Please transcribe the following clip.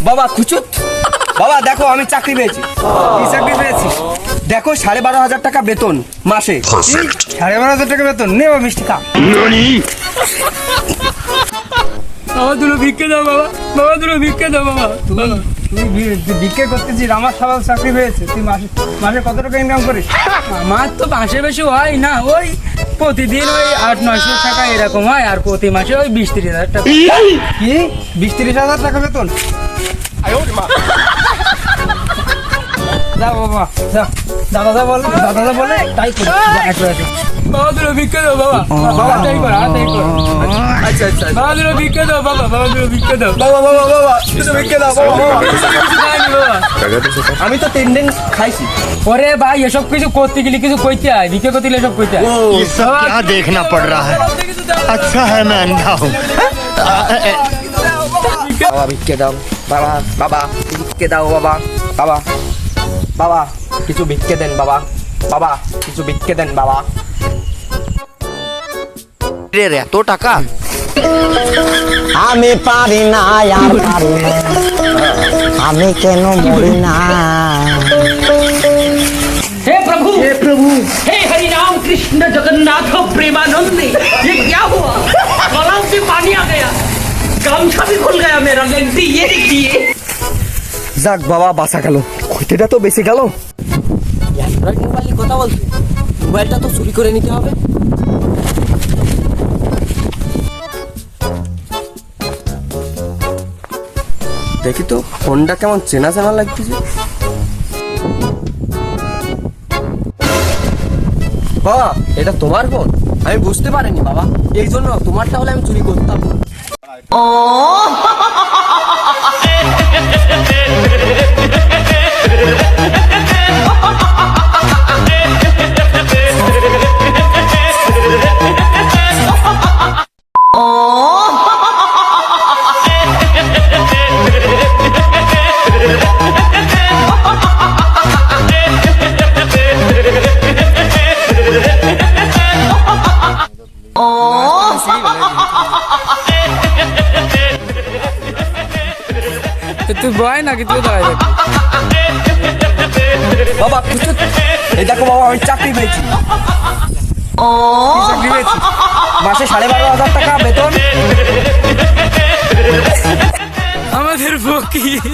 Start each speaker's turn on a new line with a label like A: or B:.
A: বাবা খুচুত, বাবা দেখো আমি চাকরি পেয়েছি।
B: কি চাকরি পেয়েছিস?
A: দেখো 12,500 টাকা বেতন মাসে।
B: 12,500 টাকা বেতন, নে বাবা মিষ্টি খা।
C: বাবা দুটো ভিক্ষে দাও বাবা, বাবা দুটো ভিক্ষে দাও বাবা।
B: তুই বিক্রি করতেছিস, আমার সবাই চাকরি পেয়েছে। তুই মাসে মাসে কত টাকা ইনকাম করিস?
C: আমার তো মাসে বেশি হয় না, ওই প্রতিদিন ওই 800-900 টাকা এরকম হয়, আর প্রতি মাসে ওই 20-30 হাজার টাকা।
B: কি 20-30 হাজার টাকা বেতন? যা বাবা যা, দাদা বলে তাই করি। যা, একবার।
C: বাবা দুটো ভিক্ষে দাও বাবা, হাতেই কর, হাতেই কর।
A: আচ্ছা আচ্ছা
C: বাবা দুটো ভিক্ষে দাও বাবা, বাবা দুটো ভিক্ষে দাও।
A: বাবা বাবা বাবা কিছু ভিক্ষে দাও বাবা, বাবা।
C: কিছু খাইনি বাবা।
A: আমি তো 3 দিন খাইছি।
C: ওরে ভাই এসব কিছু করতে গেলে কিছু কইতে হয়, ভিক্ষে করতে গেলে এসব কইতে হয়।
D: ये सब क्या देखना पड़ रहा है? अच्छा है मैं अंधा हूँ।
A: বাবা ভিক্ষে দাও বাবা, বাবা ভিক্ষে দাও বাবা, বাবা বাবা কিছু ভিক্ষে দেন বাবা, বাবা কিছু ভিক্ষে দেন বাবা।
D: রে এত টাকা
E: আমি পারি না আর পারি না, আমি কেন মরি না।
F: हे प्रभु हे हरि राम कृष्ण जगन्नाथ प्रेमानंद, ये क्या हुआ? गलाव से पानी आ गया, गामछा भी खुल गया मेरा। गलती ये देखिए।
A: যাক বাবা বাঁচা গেল, ক্ষতিটা তো বেশি গেল।
E: অ্যান্ড্রয়েড মোবাইলে কথা বলছি, মোবাইলটা তো চুরি করে নিতে হবে।
A: দেখি তো ফোনটা কেমন চেনা চেনা লাগতেছে। বাবা এটা তোমার ফোন? আমি বুঝতে পারিনি বাবা, এই জন্য তোমারটা হলে আমি চুরি করতাম।
C: তুই বয় নাকি তুই দাঁড়ায় যাবি?
A: বাবা খুচুত, এই দেখো বাবা আমি চাকরি পেয়েছি।
B: কি চাকরি পেয়েছিস?
A: মাসে 12,500 টাকা বেতন।
C: আমাদের ফকির